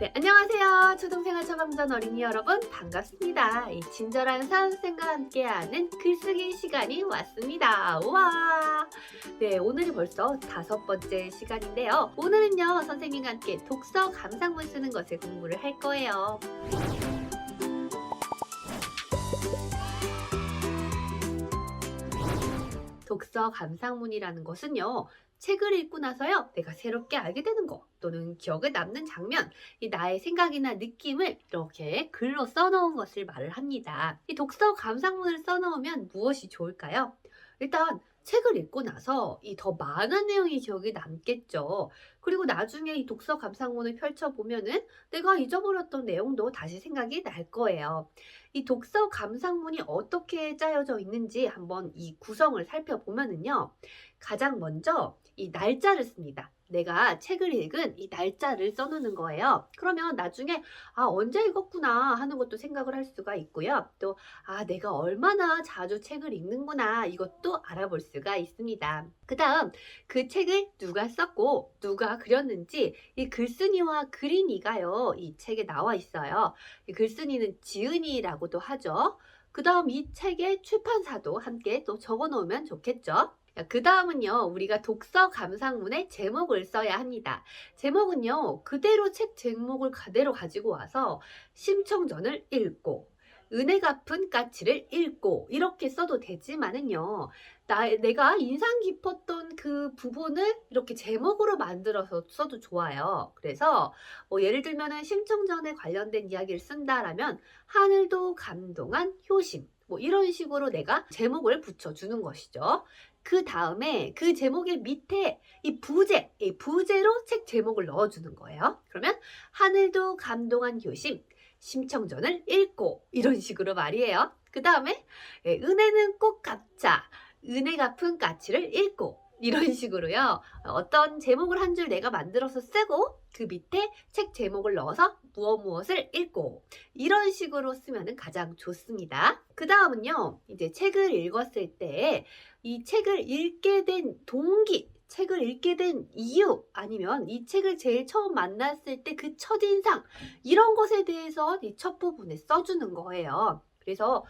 네, 안녕하세요. 초등생활 처방전 어린이 여러분, 반갑습니다. 이 친절한 선생과 함께하는 글쓰기 시간이 왔습니다. 우와! 네, 오늘이 벌써 5번째 시간인데요. 오늘은요, 선생님과 함께 독서 감상문 쓰는 것을 공부를 할 거예요. 독서 감상문이라는 것은요, 책을 읽고 나서요, 내가 새롭게 알게 되는 것 또는 기억에 남는 장면, 이 나의 생각이나 느낌을 이렇게 글로 써놓은 것을 말을 합니다. 이 독서 감상문을 써놓으면 무엇이 좋을까요? 일단 책을 읽고 나서 이 더 많은 내용이 기억에 남겠죠. 그리고 나중에 이 독서 감상문을 펼쳐보면은 내가 잊어버렸던 내용도 다시 생각이 날 거예요. 이 독서 감상문이 어떻게 짜여져 있는지 한번 이 구성을 살펴보면은요. 가장 먼저 이 날짜를 씁니다. 내가 책을 읽은 이 날짜를 써놓는 거예요. 그러면 나중에 언제 읽었구나 하는 것도 생각을 할 수가 있고요. 또 내가 얼마나 자주 책을 읽는구나 이것도 알아볼 수가 있습니다. 그 다음 그 책을 누가 썼고 누가 그렸는지 이 글쓴이와 그린이가요. 이 책에 나와 있어요. 이 글쓴이는 지은이라고도 하죠. 그 다음 이 책의 출판사도 함께 또 적어 놓으면 좋겠죠. 그 다음은요, 우리가 독서 감상문에 제목을 써야 합니다. 제목은요, 그대로 책 제목을 그대로 가지고 와서 심청전을 읽고, 은혜 갚은 까치를 읽고, 이렇게 써도 되지만은요, 내가 인상 깊었던 그 부분을 이렇게 제목으로 만들어서 써도 좋아요. 그래서, 예를 들면은 심청전에 관련된 이야기를 쓴다라면, 하늘도 감동한 효심. 이런 식으로 내가 제목을 붙여주는 것이죠. 그 다음에 그 제목의 밑에 이 부제로 책 제목을 넣어주는 거예요. 그러면 하늘도 감동한 효심, 심청전을 읽고 이런 식으로 말이에요. 그 다음에 은혜는 꼭 갚자, 은혜 갚은 까치를 읽고 이런 식으로요. 어떤 제목을 한 줄 내가 만들어서 쓰고 그 밑에 책 제목을 넣어서 무엇을 읽고 이런 식으로 쓰면 가장 좋습니다. 그 다음은요. 이제 책을 읽었을 때 이 책을 읽게 된 동기, 책을 읽게 된 이유 아니면 이 책을 제일 처음 만났을 때 그 첫인상 이런 것에 대해서 이 첫 부분에 써주는 거예요. 그래서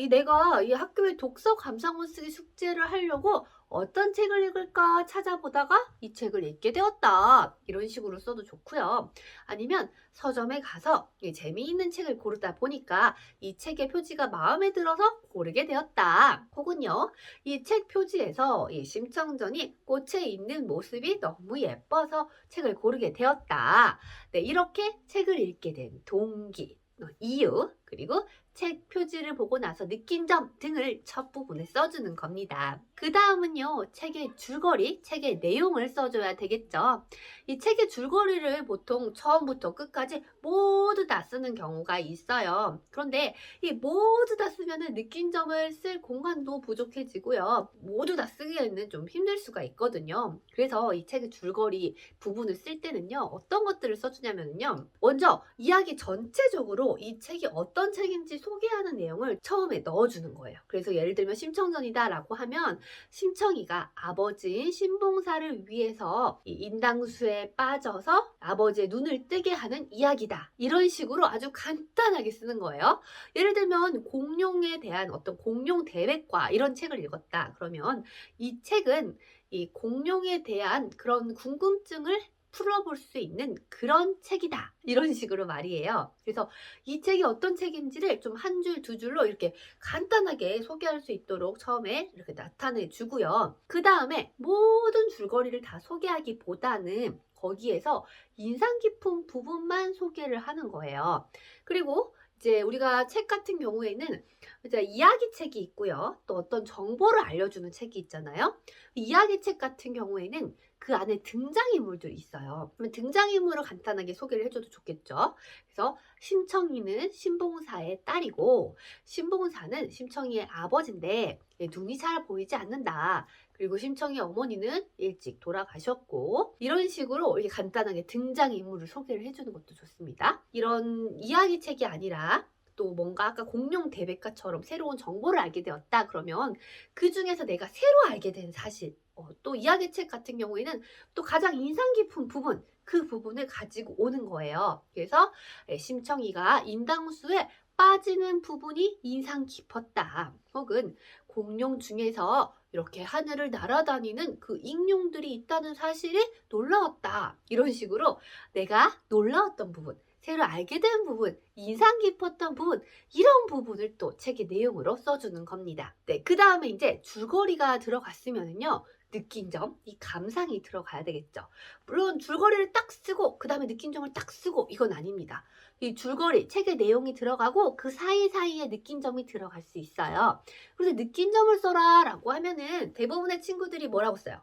내가 이 학교에 독서 감상문 쓰기 숙제를 하려고 어떤 책을 읽을까 찾아보다가 이 책을 읽게 되었다. 이런 식으로 써도 좋고요. 아니면 서점에 가서 재미있는 책을 고르다 보니까 이 책의 표지가 마음에 들어서 고르게 되었다. 혹은요. 이 책 표지에서 이 심청전이 꽃에 있는 모습이 너무 예뻐서 책을 고르게 되었다. 네, 이렇게 책을 읽게 된 동기, 이유, 그리고 책 표지를 보고 나서 느낀 점 등을 첫 부분에 써주는 겁니다. 그 다음은요, 책의 줄거리, 책의 내용을 써줘야 되겠죠. 이 책의 줄거리를 보통 처음부터 끝까지 모두 다 쓰는 경우가 있어요. 그런데 이 모두 다 쓰면은 느낀 점을 쓸 공간도 부족해지고요. 모두 다 쓰기에는 좀 힘들 수가 있거든요. 그래서 이 책의 줄거리 부분을 쓸 때는요, 어떤 것들을 써주냐면요. 먼저 이야기 전체적으로 이 책이 어떤 책인지 소개하는 내용을 처음에 넣어주는 거예요. 그래서 예를 들면 심청전이다 라고 하면 심청이가 아버지인 신봉사를 위해서 이 인당수에 빠져서 아버지의 눈을 뜨게 하는 이야기다. 이런 식으로 아주 간단하게 쓰는 거예요. 예를 들면 공룡에 대한 어떤 공룡 대백과 이런 책을 읽었다. 그러면 이 책은 이 공룡에 대한 그런 궁금증을 풀어볼 수 있는 그런 책이다. 이런 식으로 말이에요. 그래서 이 책이 어떤 책인지를 좀 한 줄, 두 줄로 이렇게 간단하게 소개할 수 있도록 처음에 이렇게 나타내 주고요. 그 다음에 모든 줄거리를 다 소개하기보다는 거기에서 인상 깊은 부분만 소개를 하는 거예요. 그리고 이제 우리가 책 같은 경우에는 이제 이야기책이 있고요. 또 어떤 정보를 알려주는 책이 있잖아요. 이야기책 같은 경우에는 그 안에 등장인물들이 있어요. 그러면 등장인물을 간단하게 소개를 해줘도 좋겠죠. 그래서 심청이는 신봉사의 딸이고 신봉사는 심청이의 아버지인데 눈이 잘 보이지 않는다. 그리고 심청이 어머니는 일찍 돌아가셨고 이런 식으로 이렇게 간단하게 등장인물을 소개를 해주는 것도 좋습니다. 이런 이야기책이 아니라 또 뭔가 아까 공룡 대백과처럼 새로운 정보를 알게 되었다 그러면 그 중에서 내가 새로 알게 된 사실 또 이야기책 같은 경우에는 또 가장 인상 깊은 부분, 그 부분을 가지고 오는 거예요. 그래서 심청이가 인당수에 빠지는 부분이 인상 깊었다. 혹은 공룡 중에서 이렇게 하늘을 날아다니는 그 익룡들이 있다는 사실이 놀라웠다. 이런 식으로 내가 놀라웠던 부분, 새로 알게 된 부분, 인상 깊었던 부분, 이런 부분을 또 책의 내용으로 써주는 겁니다. 네, 그 다음에 이제 줄거리가 들어갔으면은요, 느낀 점, 이 감상이 들어가야 되겠죠. 물론 줄거리를 딱 쓰고 그 다음에 느낀 점을 딱 쓰고 이건 아닙니다. 이 줄거리, 책의 내용이 들어가고 그 사이사이에 느낀 점이 들어갈 수 있어요. 그래서 느낀 점을 써라 라고 하면은 대부분의 친구들이 뭐라고 써요?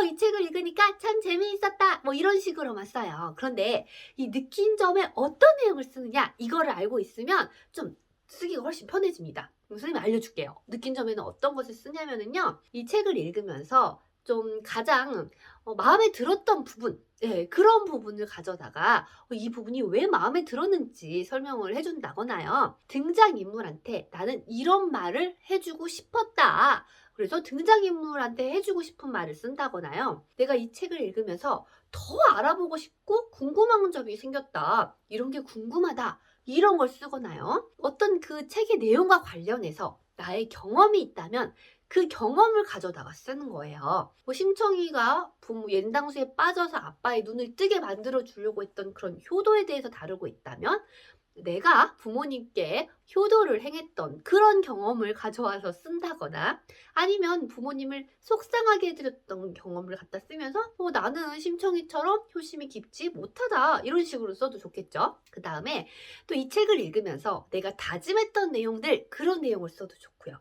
이 책을 읽으니까 참 재미있었다. 뭐 이런 식으로만 써요. 그런데 이 느낀 점에 어떤 내용을 쓰느냐, 이거를 알고 있으면 좀 쓰기가 훨씬 편해집니다. 선생님이 알려줄게요. 느낀 점에는 어떤 것을 쓰냐면은요, 이 책을 읽으면서 좀 가장 마음에 들었던 부분, 그런 부분을 가져다가 이 부분이 왜 마음에 들었는지 설명을 해준다거나요. 등장인물한테 나는 이런 말을 해주고 싶었다. 그래서 등장인물한테 해주고 싶은 말을 쓴다거나요. 내가 이 책을 읽으면서 더 알아보고 싶고 궁금한 점이 생겼다. 이런 게 궁금하다. 이런 걸 쓰거나요. 어떤 그 책의 내용과 관련해서 나의 경험이 있다면 그 경험을 가져다가 쓰는 거예요. 심청이가 부모 연당수에 빠져서 아빠의 눈을 뜨게 만들어 주려고 했던 그런 효도에 대해서 다루고 있다면, 내가 부모님께 효도를 행했던 그런 경험을 가져와서 쓴다거나, 아니면 부모님을 속상하게 해드렸던 경험을 갖다 쓰면서 나는 심청이처럼 효심이 깊지 못하다, 이런 식으로 써도 좋겠죠. 그 다음에 또 이 책을 읽으면서 내가 다짐했던 내용들, 그런 내용을 써도 좋고요.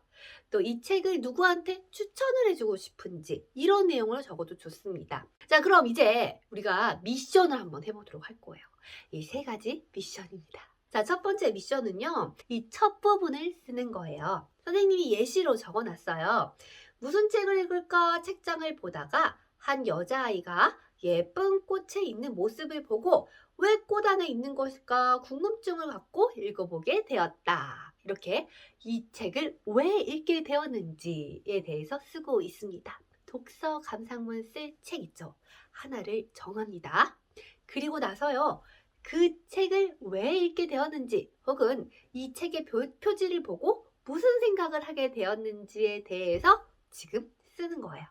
또 이 책을 누구한테 추천을 해주고 싶은지, 이런 내용을 적어도 좋습니다. 자, 그럼 이제 우리가 미션을 한번 해보도록 할 거예요. 이 세 가지 미션입니다. 자, 첫 번째 미션은요, 이 첫 부분을 쓰는 거예요. 선생님이 예시로 적어놨어요. 무슨 책을 읽을까 책장을 보다가 한 여자아이가 예쁜 꽃에 있는 모습을 보고 왜 꽃 안에 있는 것일까 궁금증을 갖고 읽어보게 되었다. 이렇게 이 책을 왜 읽게 되었는지에 대해서 쓰고 있습니다. 독서 감상문 쓸 책 있죠? 하나를 정합니다. 그리고 나서요, 그 책을 왜 읽게 되었는지, 혹은 이 책의 표지를 보고 무슨 생각을 하게 되었는지에 대해서 지금 쓰는 거예요.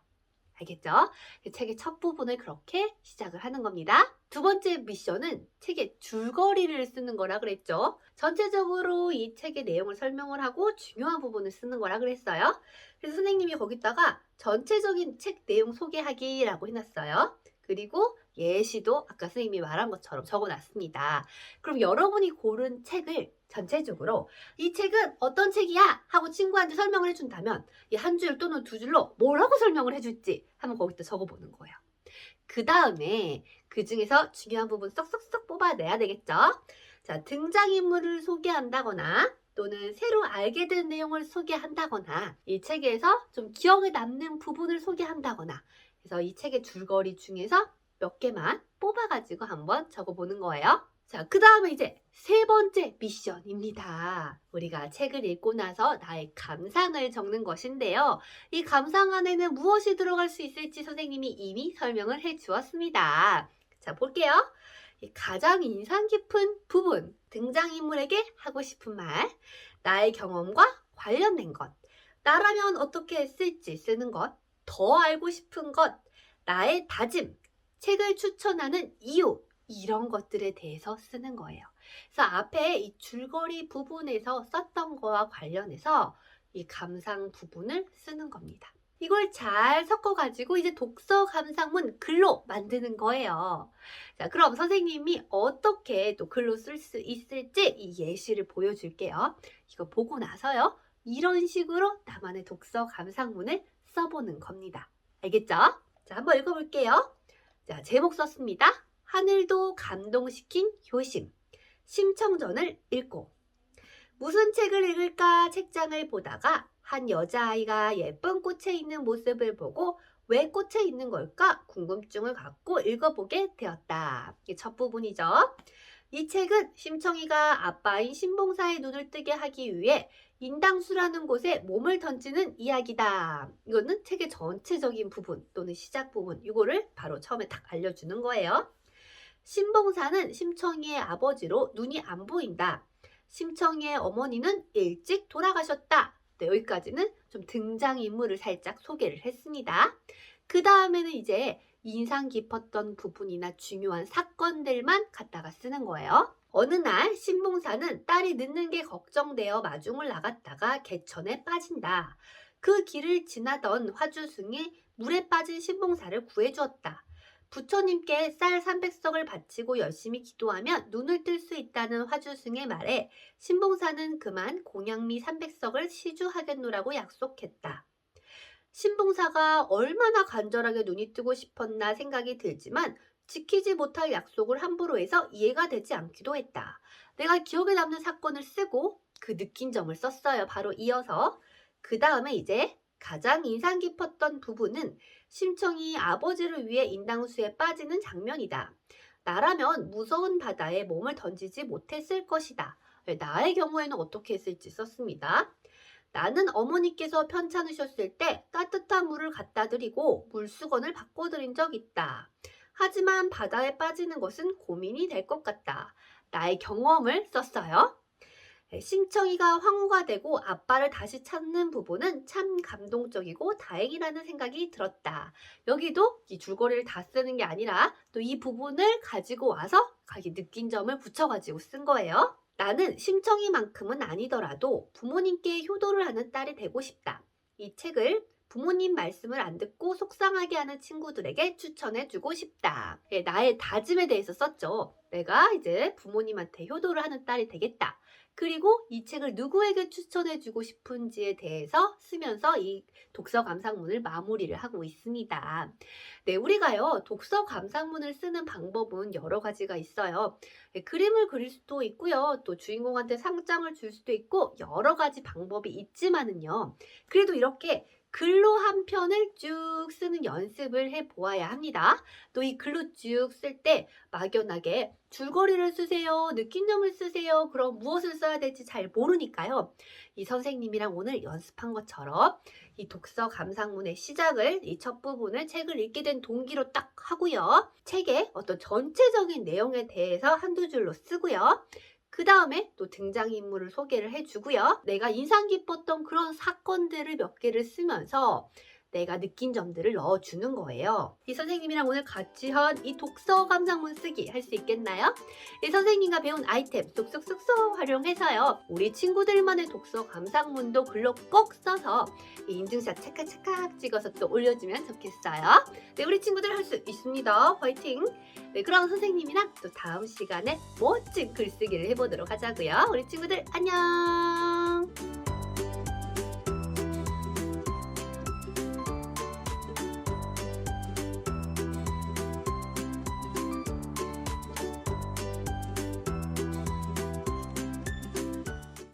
알겠죠? 책의 첫 부분을 그렇게 시작을 하는 겁니다. 두 번째 미션은 책의 줄거리를 쓰는 거라 그랬죠. 전체적으로 이 책의 내용을 설명을 하고 중요한 부분을 쓰는 거라 그랬어요. 그래서 선생님이 거기다가 전체적인 책 내용 소개하기라고 해놨어요. 그리고 예시도 아까 선생님이 말한 것처럼 적어놨습니다. 그럼 여러분이 고른 책을 전체적으로 이 책은 어떤 책이야? 하고 친구한테 설명을 해준다면 이 한 줄 또는 두 줄로 뭐라고 설명을 해줄지 한번 거기다 적어보는 거예요. 그 다음에 그 중에서 중요한 부분 쏙쏙쏙 뽑아내야 되겠죠? 자, 등장인물을 소개한다거나 또는 새로 알게 된 내용을 소개한다거나, 이 책에서 좀 기억에 남는 부분을 소개한다거나, 그래서 이 책의 줄거리 중에서 몇 개만 뽑아가지고 한번 적어보는 거예요. 자, 그 다음에 이제 세 번째 미션입니다. 우리가 책을 읽고 나서 나의 감상을 적는 것인데요. 이 감상 안에는 무엇이 들어갈 수 있을지 선생님이 이미 설명을 해 주었습니다. 자, 볼게요. 가장 인상 깊은 부분, 등장인물에게 하고 싶은 말, 나의 경험과 관련된 것, 나라면 어떻게 했을지 쓰는 것, 더 알고 싶은 것, 나의 다짐, 책을 추천하는 이유, 이런 것들에 대해서 쓰는 거예요. 그래서 앞에 이 줄거리 부분에서 썼던 거와 관련해서 이 감상 부분을 쓰는 겁니다. 이걸 잘 섞어가지고 이제 독서 감상문 글로 만드는 거예요. 자, 그럼 선생님이 어떻게 또 글로 쓸 수 있을지 이 예시를 보여줄게요. 이거 보고 나서요, 이런 식으로 나만의 독서 감상문을 써보는 겁니다. 알겠죠? 자, 한번 읽어볼게요. 자, 제목 썼습니다. 하늘도 감동시킨 효심. 심청전을 읽고. 무슨 책을 읽을까 책장을 보다가 한 여자아이가 예쁜 꽃에 있는 모습을 보고 왜 꽃에 있는 걸까 궁금증을 갖고 읽어보게 되었다. 이게 첫 부분이죠. 이 책은 심청이가 아빠인 신봉사의 눈을 뜨게 하기 위해 인당수라는 곳에 몸을 던지는 이야기다. 이거는 책의 전체적인 부분 또는 시작 부분, 이거를 바로 처음에 딱 알려주는 거예요. 신봉사는 심청이의 아버지로 눈이 안 보인다. 심청이의 어머니는 일찍 돌아가셨다. 네, 여기까지는 좀 등장인물을 살짝 소개를 했습니다. 그 다음에는 이제 인상 깊었던 부분이나 중요한 사건들만 갖다가 쓰는 거예요. 어느 날 신봉사는 딸이 늦는 게 걱정되어 마중을 나갔다가 개천에 빠진다. 그 길을 지나던 화주승이 물에 빠진 신봉사를 구해주었다. 부처님께 쌀 300석을 바치고 열심히 기도하면 눈을 뜰 수 있다는 화주승의 말에 신봉사는 그만 공양미 300석을 시주하겠노라고 약속했다. 신봉사가 얼마나 간절하게 눈이 뜨고 싶었나 생각이 들지만 지키지 못할 약속을 함부로 해서 이해가 되지 않기도 했다. 내가 기억에 남는 사건을 쓰고 그 느낀 점을 썼어요. 바로 이어서. 그 다음에 이제 가장 인상 깊었던 부분은 심청이 아버지를 위해 인당수에 빠지는 장면이다. 나라면 무서운 바다에 몸을 던지지 못했을 것이다. 나의 경우에는 어떻게 했을지 썼습니다. 나는 어머니께서 편찮으셨을 때 따뜻한 물을 갖다 드리고 물수건을 바꿔드린 적 있다. 하지만 바다에 빠지는 것은 고민이 될 것 같다. 나의 경험을 썼어요. 심청이가 황후가 되고 아빠를 다시 찾는 부분은 참 감동적이고 다행이라는 생각이 들었다. 여기도 이 줄거리를 다 쓰는 게 아니라 또 이 부분을 가지고 와서 자기 느낀 점을 붙여가지고 쓴 거예요. 나는 심청이만큼은 아니더라도 부모님께 효도를 하는 딸이 되고 싶다. 이 책을 부모님 말씀을 안 듣고 속상하게 하는 친구들에게 추천해주고 싶다. 나의 다짐에 대해서 썼죠. 내가 이제 부모님한테 효도를 하는 딸이 되겠다. 그리고 이 책을 누구에게 추천해주고 싶은지에 대해서 쓰면서 이 독서 감상문을 마무리를 하고 있습니다. 네, 우리가요, 독서 감상문을 쓰는 방법은 여러 가지가 있어요. 그림을 그릴 수도 있고요. 또 주인공한테 상장을 줄 수도 있고 여러 가지 방법이 있지만은요. 그래도 이렇게 글로 한 편을 쭉 쓰는 연습을 해보아야 합니다. 또 이 글로 쭉 쓸 때 막연하게 줄거리를 쓰세요, 느낀 점을 쓰세요, 그럼 무엇을 써야 될지 잘 모르니까요. 이 선생님이랑 오늘 연습한 것처럼 이 독서 감상문의 시작을, 이 첫 부분을 책을 읽게 된 동기로 딱 하고요. 책의 어떤 전체적인 내용에 대해서 한두 줄로 쓰고요. 그 다음에 또 등장인물을 소개를 해주고요. 내가 인상 깊었던 그런 사건들을 몇 개를 쓰면서 내가 느낀 점들을 넣어주는 거예요. 이 선생님이랑 오늘 같이 한 이 독서 감상문 쓰기 할 수 있겠나요? 이 선생님과 배운 아이템 쏙쏙쏙쏙 활용해서요. 우리 친구들만의 독서 감상문도 글로 꼭 써서 이 인증샷 찰칵찰칵 찍어서 또 올려주면 좋겠어요. 네, 우리 친구들 할 수 있습니다. 화이팅! 네, 그럼 선생님이랑 또 다음 시간에 멋진 글쓰기를 해보도록 하자고요. 우리 친구들 안녕!